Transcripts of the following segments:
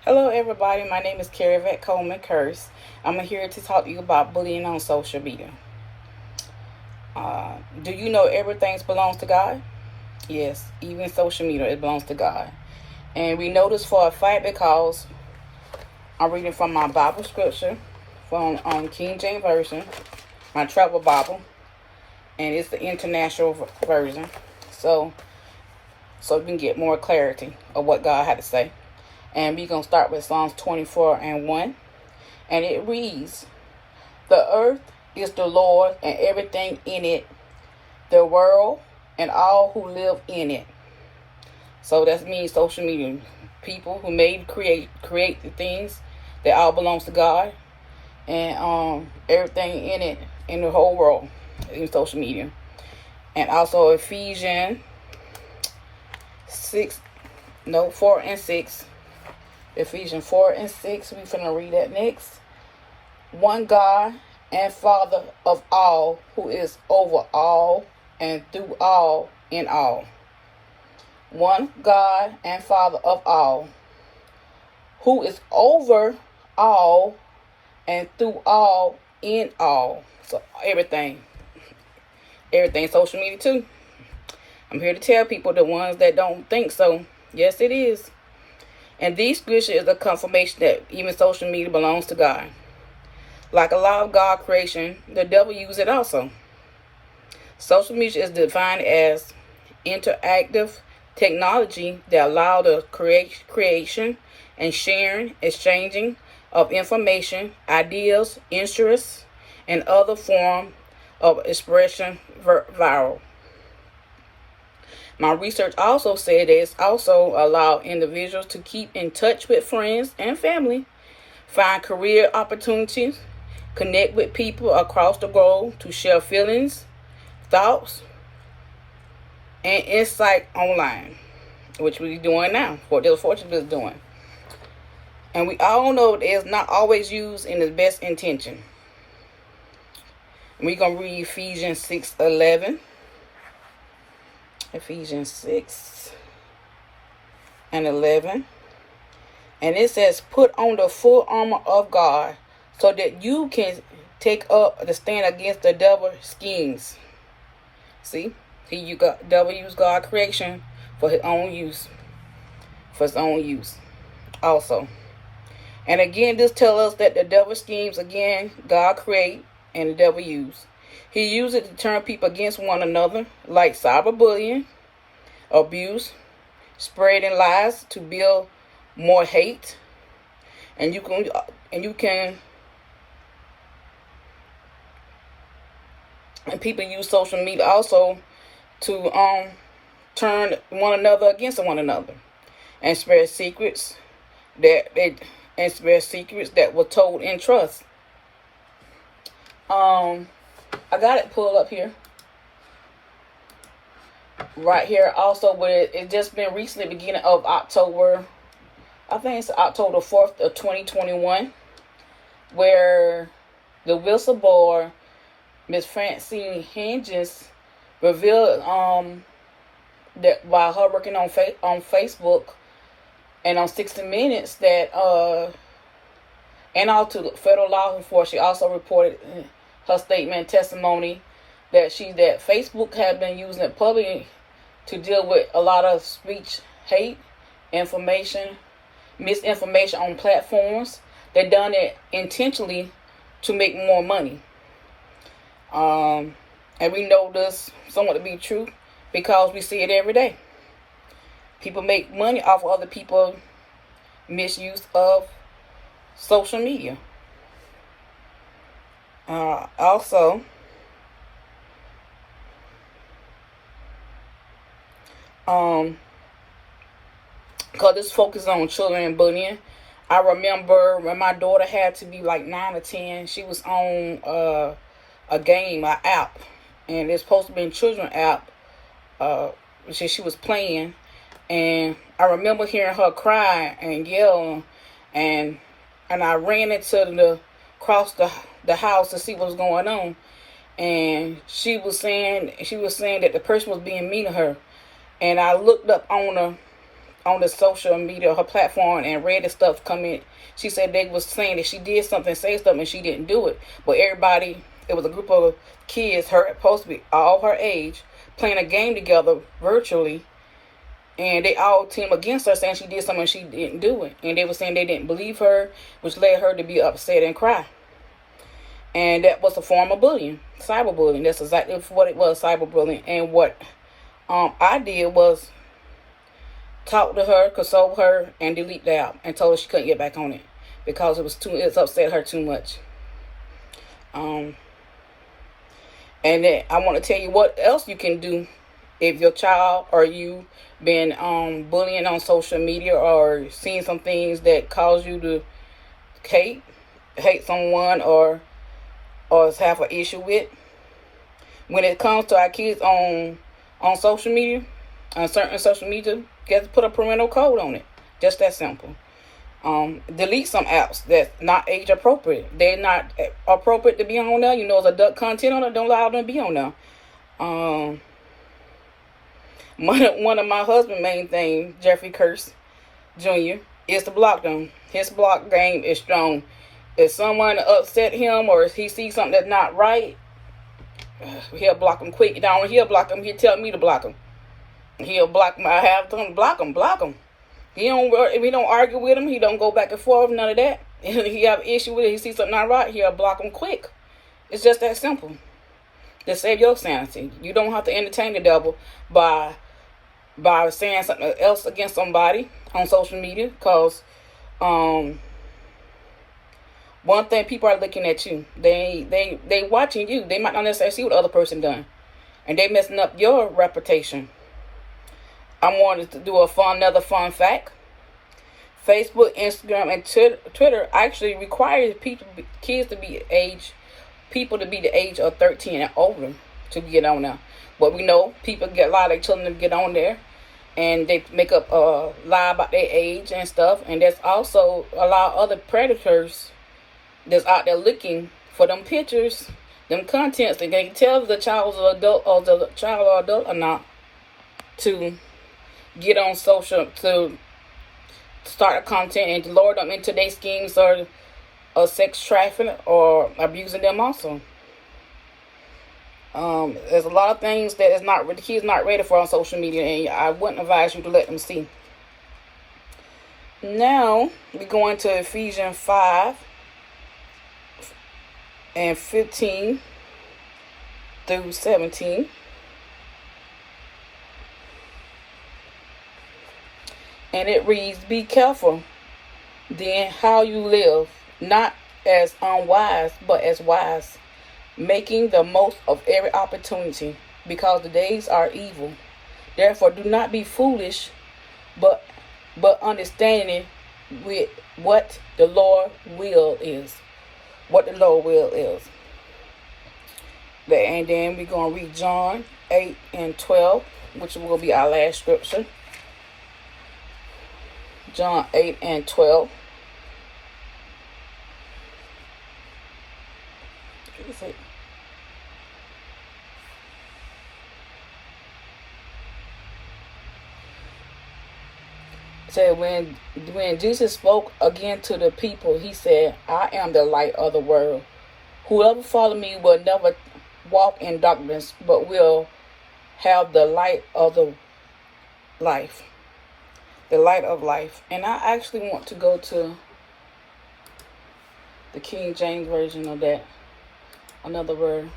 Hello, everybody. My name is Carrie Vet Coleman Curse. I'm here to talk to you about bullying on social media. Do you know everything belongs to God? Yes, even social media, it belongs to God. And we know this for a fact because I'm reading from my Bible scripture from King James Version, my travel Bible, and it's the international version. So we can get more clarity of what God had to say. And we're going to start with Psalms 24 and 1. And it reads, "The earth is the Lord and everything in it, the world and all who live in it." So that means social media. People who create the things that all belongs to God. And everything in it, in the whole world, in social media. And also Ephesians 4 and 6. Ephesians 4 and 6. We're finna read that next. "One God and Father of all, who is over all and through all in all." One God and Father of all, who is over all and through all in all. So everything social media too. I'm here to tell people, the ones that don't think so, yes it is. And this scripture is a confirmation that even social media belongs to God. Like a lot of God creation, the devil uses it also. Social media is defined as interactive technology that allow the creation and sharing, exchanging of information, ideas, interests, and other form of expression viral. My research also said that it's also allowed individuals to keep in touch with friends and family, find career opportunities, connect with people across the globe to share feelings, thoughts, and insight online, which we're doing now, what the Fortune is doing. And we all know that it's not always used in the best intention. We're going to read Ephesians 6:11. Ephesians 6 and 11. And it says, "Put on the full armor of God so that you can take up the stand against the devil's schemes." See, devil used God creation for his own use. Also. And again, this tells us that the devil schemes, again, God create and the devil use. He used it to turn people against one another, like cyberbullying, abuse, spreading lies to build more hate. And people use social media also to turn one another against one another and spread secrets that were told in trust. I got it pulled up here. Right here also, but it just been recently, beginning of October. I think it's October 4th of 2021, where the whistleblower, Miss Francine Hinges, revealed that while her working on Facebook and on 60 Minutes that and all to federal law enforcement, she also reported her statement and testimony that Facebook had been using it publicly to deal with a lot of speech, hate, misinformation on platforms. They done it intentionally to make more money. And we know this somewhat to be true because we see it every day. People make money off of other people's misuse of social media. Also, because this focus on children and bullying. I remember when my daughter had to be like 9 or 10, she was on a game, an app, and it's supposed to be a children app. She was playing, and I remember hearing her cry and yell, and I ran across the house to see what was going on, and she was saying that the person was being mean to her, and I looked up on on the social media, her platform, and read the stuff come in. She said they was saying that she did something, say something, and she didn't do it. But everybody, it was a group of kids, her supposed to be all her age, playing a game together virtually, and they all team against her, saying she did something and she didn't do it. And they were saying they didn't believe her, which led her to be upset and cry. And that was a form of bullying, cyberbullying. That's exactly what it was, cyberbullying. And what I did was talk to her, console her, and delete the app, and told her she couldn't get back on it because it upset her too much. And then I want to tell you what else you can do if your child or you been bullying on social media or seeing some things that cause you to hate someone or have an issue with. When it comes to our kids on social media, on certain social media, you have to put a parental code on it. Just that simple. Delete some apps that's not age appropriate. They're not appropriate to be on there. You know, there's adult content on it. Don't allow them to be on there. One of my husband's main thing, Jeffrey Curse Jr., is to block them. His block game is strong. If someone upset him or if he sees something that's not right, he'll block them quick. He'll block them. He'll tell me to block him. He'll block him. I have to block him. If he don't argue with him, he don't go back and forth, none of that. If he have an issue with it, he sees something not right, he'll block him quick. It's just that simple. To save your sanity. You don't have to entertain the devil by saying something else against somebody on social media, because one thing, people are looking at you. They watching you. They might not necessarily see what the other person done, and they messing up your reputation. I wanted to do another fun fact. Facebook, Instagram, and Twitter actually requires kids to be the age of 13 and older to get on there. But we know people get a lot of their children to get on there, and they make up a lie about their age and stuff. And there's also a lot of other predators that's out there looking for them pictures, them contents. They can tell the child is an adult or the child or adult or not to get on social to start a content and to lure them into their schemes or sex trafficking or abusing them also. There's a lot of things that the kids not ready for on social media, and I wouldn't advise you to let them see. Now we go into Ephesians 5 and 15 through 17. And it reads, "Be careful then how you live, not as unwise, but as wise, making the most of every opportunity, because the days are evil. Therefore do not be foolish, but understanding with what the Lord will is." What the Lord will is. And then we're going to read John 8 and 12, which will be our last scripture. John 8 and 12. It said, when Jesus spoke again to the people, he said, "I am the light of the world. Whoever follows me will never walk in darkness, but will have the light of the life." The light of life. And I actually want to go to the King James version of that. Another word.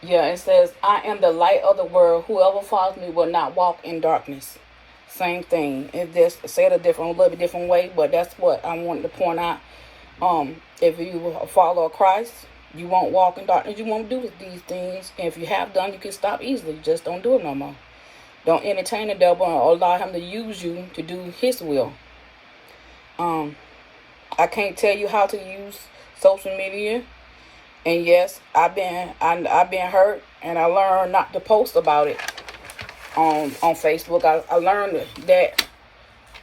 Yeah, it says, "I am the light of the world. Whoever follows me will not walk in darkness." Same thing. It just said a little bit different way, but that's what I wanted to point out. If you follow Christ, you won't walk in darkness. You won't do these things. And if you have done, you can stop easily. Just don't do it no more. Don't entertain the devil or allow him to use you to do his will. I can't tell you how to use social media. And yes, I've been hurt, and I learned not to post about it. on Facebook. I learned that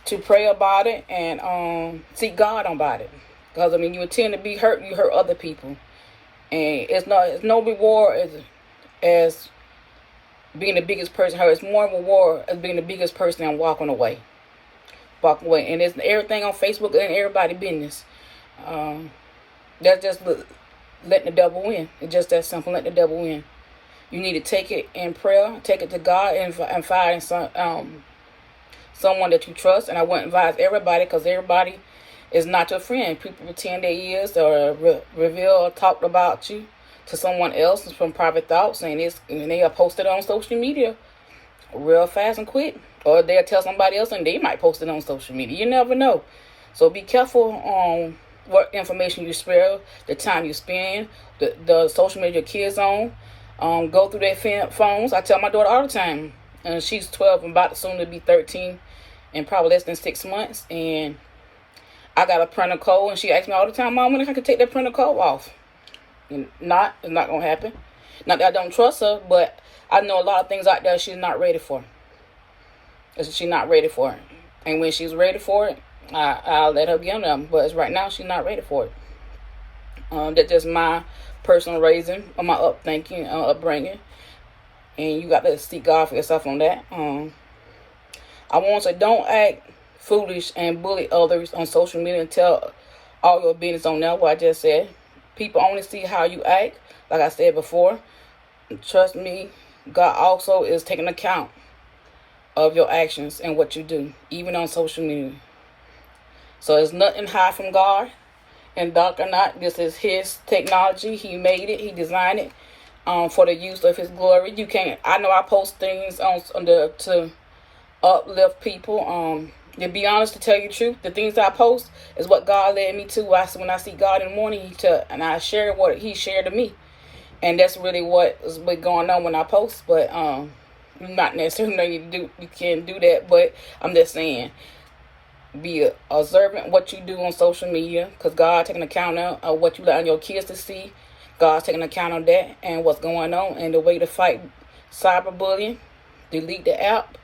to pray about it and seek God about it. Because I mean, you tend to be hurt, you hurt other people, and it's no reward as being the biggest person hurt. It's more reward as being the biggest person and walking away. And it's everything on Facebook and everybody business. That's just letting the devil win. It's just that simple. Let the devil win. You need to take it in prayer, take it to God, and find someone that you trust. And I wouldn't advise everybody, because everybody is not your friend. People pretend they is, or reveal or talk about you to someone else from private thoughts, and they are posted on social media real fast and quick. Or they'll tell somebody else and they might post it on social media. You never know. So be careful on what information you share, the time you spend, the social media your kids on. Go through their phones. I tell my daughter all the time, and she's 12 and about soon to be 13 in probably less than 6 months. And I got a printer code, and she asks me all the time, Mom, when I can take that printer code off? It's not going to happen. Not that I don't trust her, but I know a lot of things out there she's not ready for. She's not ready for it. And when she's ready for it, I'll let her get them. But right now, she's not ready for it. That's just my personal raising, or my upbringing. And you got to seek God for yourself on that. I want to say, don't act foolish and bully others on social media and tell all your business on there, what I just said. People only see how you act, like I said before. Trust me, God also is taking account of your actions and what you do, even on social media. So there's nothing high from God, and dark or not, this is His technology. He made it, He designed it for the use of His glory. You can't. I know I post things to uplift people. To be honest, to tell you the truth, the things I post is what God led me to. When I see God in the morning, and I share what He shared to me, and that's really what is going on when I post. But not necessarily you can do that, but I'm just saying, be observant what you do on social media, because God taking account of what you allow your kids to see. God's taking account of that and what's going on, and the way to fight cyberbullying. Delete the app.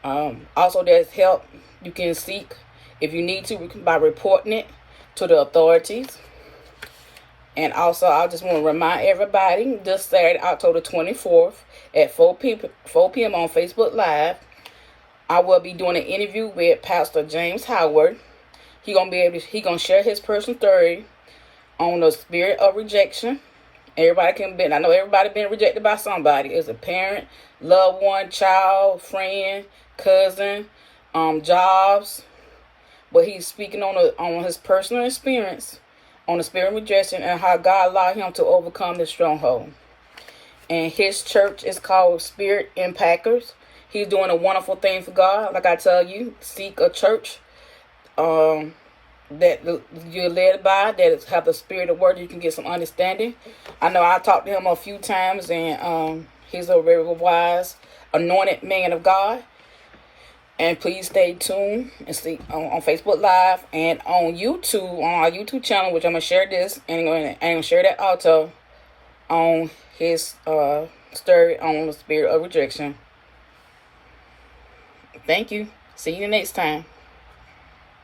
Also, there's help you can seek if you need to by reporting it to the authorities. And also, I just want to remind everybody, this Saturday, October 24th at 4 p.m. on Facebook Live, I will be doing an interview with Pastor James Howard. He gonna share his personal story on the spirit of rejection. I know everybody been rejected by somebody. It's a parent, loved one, child, friend, cousin, jobs. But he's speaking on his personal experience on the spirit of rejection and how God allowed him to overcome this stronghold. And his church is called Spirit Impactors. He's doing a wonderful thing for God. Like I tell you, seek a church that you're led by, that have the spirit of word. You can get some understanding. I know I talked to him a few times, and he's a very wise, anointed man of God. And please stay tuned and see on Facebook Live and on YouTube, on our YouTube channel, which I'm going to share this, and I'm going to share that also on his story on the spirit of rejection. Thank you. See you next time.